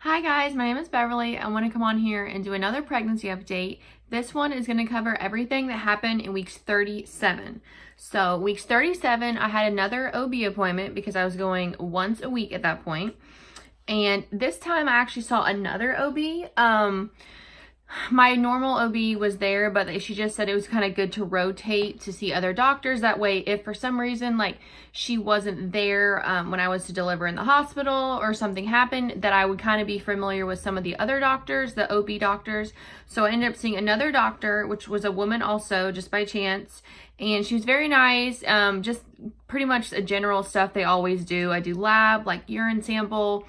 Hi guys, my name is Beverly. I want to come on here and do another pregnancy update. This one is going to cover everything that happened in weeks 37. So weeks 37, I had another OB appointment because I was going once a week at that point. And this time I actually saw another OB. My normal OB was there, but she just said it was kind of good to rotate to see other doctors. That way, if for some reason, like, she wasn't there when I was to deliver in the hospital or something happened, that I would kind of be familiar with some of the other doctors, the OB doctors. So I ended up seeing another doctor, which was a woman also, just by chance. And she was very nice, just pretty much the general stuff they always do. I do lab, like urine sample,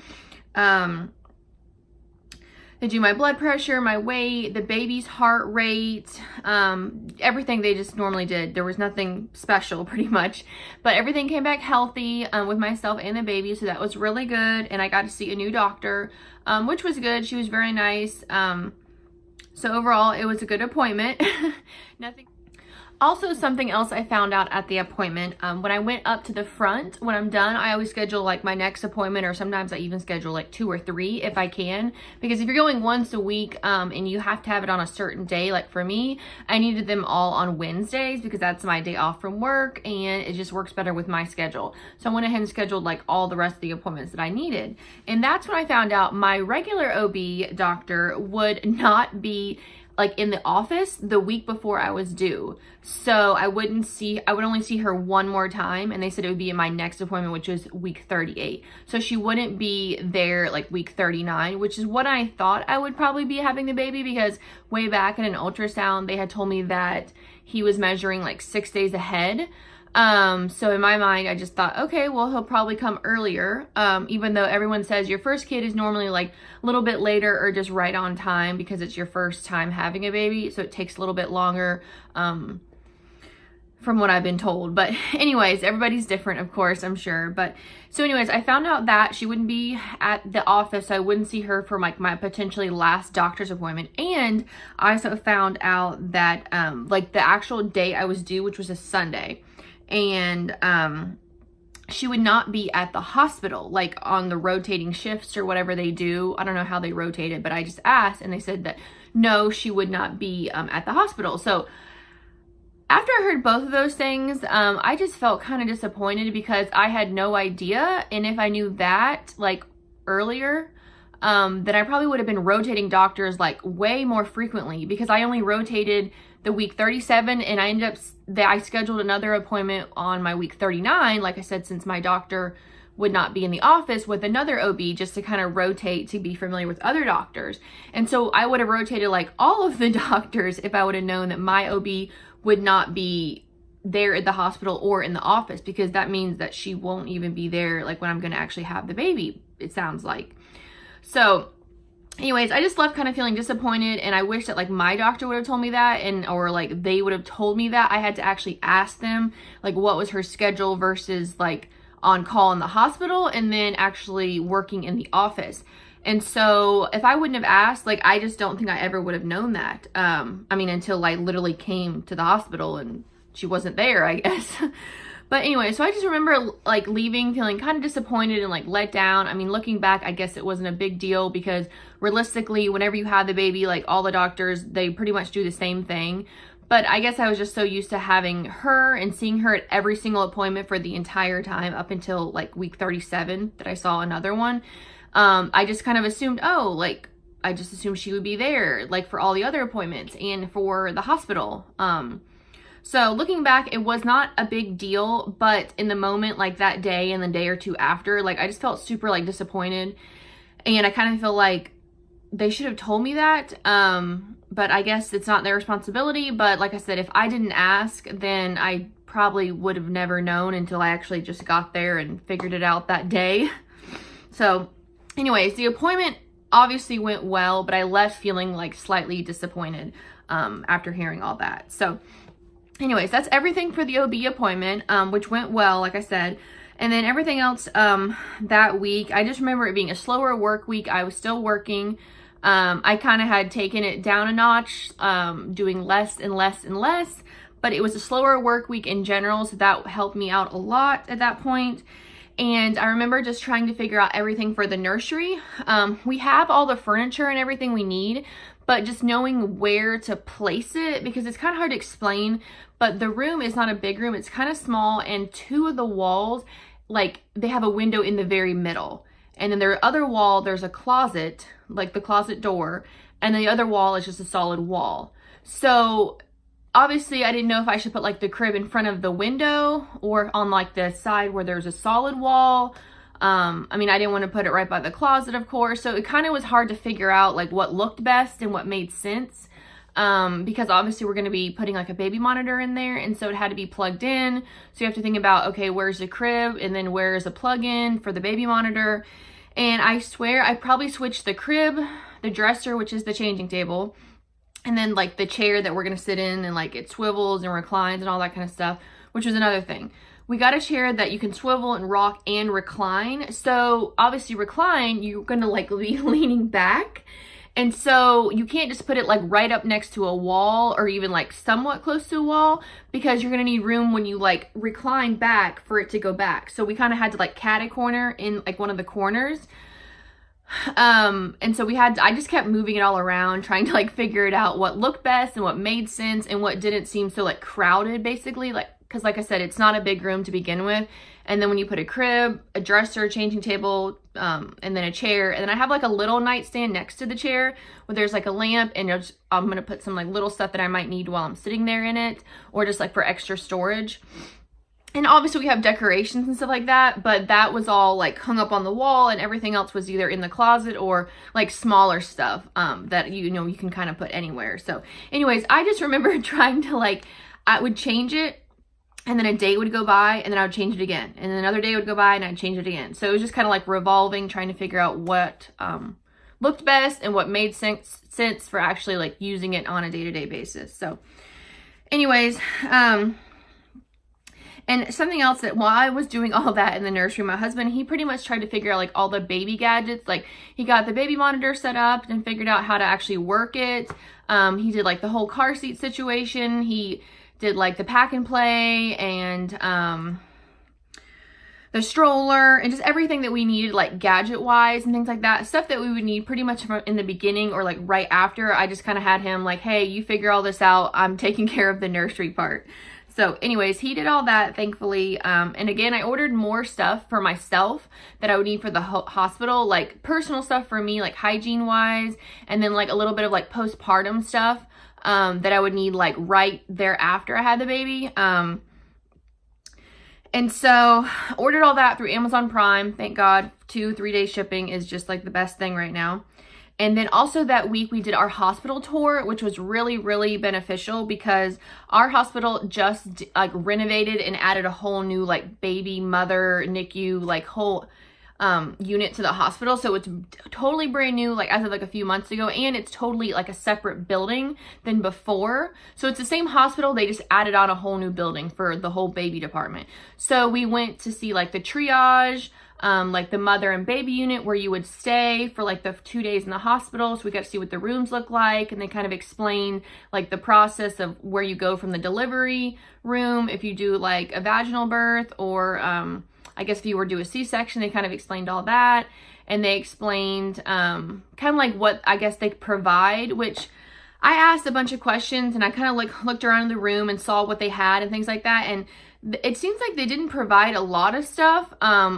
they do my blood pressure, my weight, the baby's heart rate, everything they just normally did. There was nothing special pretty much, but everything came back healthy with myself and the baby, so that was really good. And I got to see a new doctor, which was good. She was very nice. So overall, it was a good appointment. Nothing. Also, something else I found out at the appointment, when I went up to the front, when I'm done, I always schedule like my next appointment, or sometimes I even schedule like 2 or 3 if I can, because if you're going once a week and you have to have it on a certain day, like for me, I needed them all on Wednesdays because that's my day off from work and it just works better with my schedule. So I went ahead and scheduled like all the rest of the appointments that I needed. And that's when I found out my regular OB doctor would not be like in the office the week before I was due. So I would only see her one more time, and they said it would be in my next appointment, which was week 38. So she wouldn't be there like week 39, which is what I thought I would probably be having the baby, because way back in an ultrasound, they had told me that he was measuring like 6 days ahead. So in my mind, I just thought, okay, well, he'll probably come earlier. Even though everyone says your first kid is normally like a little bit later or just right on time because it's your first time having a baby. So it takes a little bit longer, from what I've been told. But anyways, everybody's different, of course, I'm sure. But so anyways, I found out that she wouldn't be at the office. So I wouldn't see her for like my potentially last doctor's appointment. And I also found out that, like the actual day I was due, which was a Sunday, and she would not be at the hospital, like on the rotating shifts or whatever they do. I don't know how they rotate it, but I just asked and they said that no, she would not be at the hospital. So after I heard both of those things, I just felt kind of disappointed because I had no idea. And if I knew that like earlier, then I probably would have been rotating doctors like way more frequently, because I only rotated the week 37 and I ended up, I scheduled another appointment on my week 39, like I said, since my doctor would not be in the office, with another OB, just to kind of rotate to be familiar with other doctors. And so I would have rotated like all of the doctors if I would have known that my OB would not be there at the hospital or in the office, because that means that she won't even be there like when I'm going to actually have the baby, it sounds like. So anyways, I just left kind of feeling disappointed, and I wish that like my doctor would have told me that, or like they would have told me that. I had to actually ask them like what was her schedule versus like on call in the hospital and then actually working in the office. And so if I wouldn't have asked, like, I just don't think I ever would have known that. I mean, until I literally came to the hospital and she wasn't there, I guess. But anyway, so I just remember like leaving feeling kind of disappointed and like let down. I mean, looking back, I guess it wasn't a big deal, because realistically, whenever you have the baby, like all the doctors, they pretty much do the same thing. But I guess I was just so used to having her and seeing her at every single appointment for the entire time up until like week 37 that I saw another one. I just kind of assumed, oh, like, I just assumed she would be there, like for all the other appointments and for the hospital. So looking back, it was not a big deal, but in the moment, like that day and the day or two after, like I just felt super like disappointed, and I kind of feel like they should have told me that. But I guess it's not their responsibility. But like I said, if I didn't ask, then I probably would have never known until I actually just got there and figured it out that day. So anyways, the appointment obviously went well, but I left feeling like slightly disappointed after hearing all that. So anyways, that's everything for the OB appointment, which went well, like I said. And then everything else that week, I just remember it being a slower work week. I was still working. I kind of had taken it down a notch, doing less and less and less, but it was a slower work week in general, so that helped me out a lot at that point. And I remember just trying to figure out everything for the nursery. We have all the furniture and everything we need, but just knowing where to place it, because it's kind of hard to explain, but the room is not a big room. It's kind of small, and two of the walls, like, they have a window in the very middle. And then their other wall, there's a closet, like the closet door, and then the other wall is just a solid wall. So obviously I didn't know if I should put like the crib in front of the window or on like the side where there's a solid wall. I mean, I didn't want to put it right by the closet, of course. So it kind of was hard to figure out like what looked best and what made sense. Because obviously we're going to be putting like a baby monitor in there. And so it had to be plugged in. So you have to think about, okay, where's the crib? And then where's a plug-in for the baby monitor? And I swear I probably switched the crib, the dresser, which is the changing table, and then like the chair that we're going to sit in, and like it swivels and reclines and all that kind of stuff, which was another thing. We got a chair that you can swivel and rock and recline. So obviously recline, you're going to like be leaning back. And so you can't just put it like right up next to a wall or even like somewhat close to a wall, because you're going to need room when you like recline back for it to go back. So we kind of had to like cat a corner in like one of the corners. And so I just kept moving it all around, trying to like figure it out, what looked best and what made sense and what didn't seem so like crowded, basically, like, because like I said, it's not a big room to begin with. And then when you put a crib, a dresser, changing table, and then a chair, and then I have like a little nightstand next to the chair where there's like a lamp, and I'm going to put some like little stuff that I might need while I'm sitting there in it, or just like for extra storage. And obviously we have decorations and stuff like that, but that was all like hung up on the wall, and everything else was either in the closet or like smaller stuff that you can kind of put anywhere. So anyways, I just remember trying to like, I would change it, and then a day would go by, and then I would change it again, and then another day would go by and I'd change it again. So it was just kind of like revolving, trying to figure out what looked best and what made sense for actually like using it on a day-to-day basis. So anyways, and something else that while I was doing all that in the nursery, my husband, he pretty much tried to figure out like all the baby gadgets. Like he got the baby monitor set up and figured out how to actually work it. He did like the whole car seat situation. He did like the pack and play and the stroller and just everything that we needed like gadget wise and things like that. Stuff that we would need pretty much from in the beginning or like right after. I just kind of had him like, hey, you figure all this out. I'm taking care of the nursery part. So anyways, he did all that, thankfully. And again, I ordered more stuff for myself that I would need for the hospital, like personal stuff for me, like hygiene wise, and then like a little bit of like postpartum stuff that I would need like right thereafter I had the baby. And so ordered all that through Amazon Prime. Thank God, 2-3 day shipping is just like the best thing right now. And then also that week we did our hospital tour, which was really, really beneficial because our hospital just like renovated and added a whole new like baby mother NICU like whole unit to the hospital. So it's totally brand new, like as of like a few months ago, and it's totally like a separate building than before. So it's the same hospital, they just added on a whole new building for the whole baby department. So we went to see like the triage, like the mother and baby unit where you would stay for like the 2 days in the hospital. So we got to see what the rooms look like, and they kind of explain like the process of where you go from the delivery room if you do like a vaginal birth, or I guess if you were to do a C-section. They kind of explained all that, and they explained kind of like what I guess they provide, which I asked a bunch of questions, and I kind of like looked around the room and saw what they had and things like that, and it seems like they didn't provide a lot of stuff,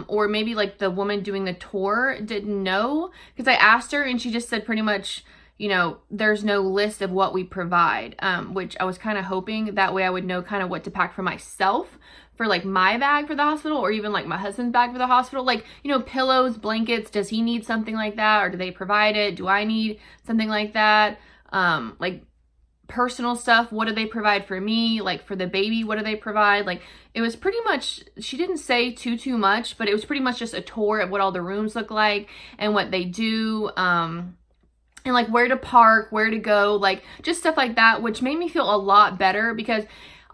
or maybe like the woman doing the tour didn't know, because I asked her and she just said pretty much, you know, there's no list of what we provide, which I was kind of hoping that way I would know kind of what to pack for myself for like my bag for the hospital, or even like my husband's bag for the hospital, like, you know, pillows, blankets, does he need something like that, or do they provide it? Do I need something like that? Like personal stuff, what do they provide for me? Like for the baby, what do they provide? Like it was pretty much, she didn't say too much, but it was pretty much just a tour of what all the rooms look like and what they do, and like where to park, where to go, like just stuff like that, which made me feel a lot better, because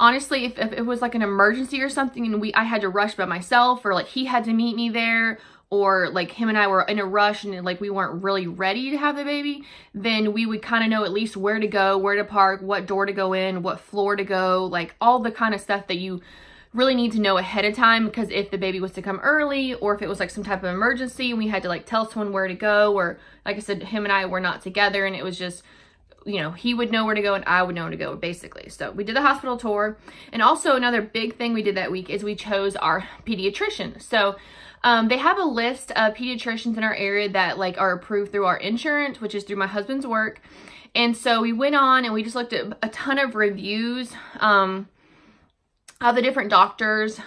honestly, if it was like an emergency or something and I had to rush by myself, or like he had to meet me there, or like him and I were in a rush and like we weren't really ready to have the baby, then we would kind of know at least where to go, where to park, what door to go in, what floor to go, like all the kind of stuff that you really need to know ahead of time, because if the baby was to come early, or if it was like some type of emergency and we had to like tell someone where to go, or like I said, him and I were not together and it was just, you know, he would know where to go and I would know where to go, basically. So we did the hospital tour. And also another big thing we did that week is we chose our pediatrician. So they have a list of pediatricians in our area that like are approved through our insurance, which is through my husband's work. And so we went on and we just looked at a ton of reviews of the different doctors.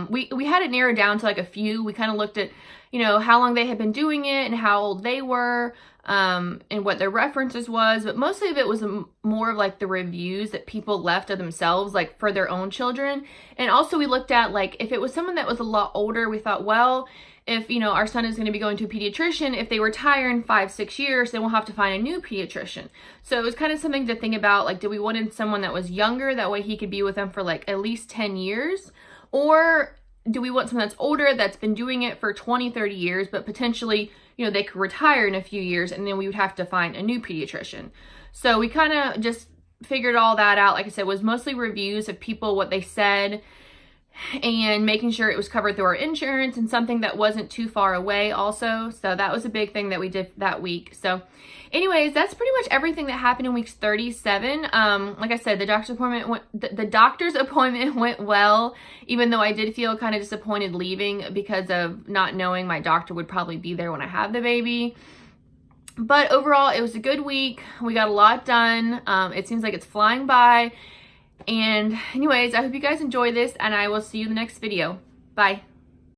We had it narrowed down to like a few. We kind of looked at, you know, how long they had been doing it and how old they were, and what their references was. But mostly of it was more of like the reviews that people left of themselves, like for their own children. And also we looked at like, if it was someone that was a lot older, we thought, well, if, you know, our son is going to be going to a pediatrician, if they retire in 5-6 years, then we'll have to find a new pediatrician. So it was kind of something to think about. Like, do we want someone that was younger? That way he could be with them for like at least 10 years. Or do we want someone that's older, that's been doing it for 20-30 years, but potentially, you know, they could retire in a few years and then we would have to find a new pediatrician. So we kind of just figured all that out. Like I said, it was mostly reviews of people, what they said, and making sure it was covered through our insurance and something that wasn't too far away also. So that was a big thing that we did that week. So anyways, that's pretty much everything that happened in weeks 37. Like I said, the doctor's appointment went well, even though I did feel kind of disappointed leaving because of not knowing my doctor would probably be there when I have the baby. But overall, it was a good week. We got a lot done. It seems like it's flying by. And anyways, I hope you guys enjoy this, and I will see you in the next video. Bye.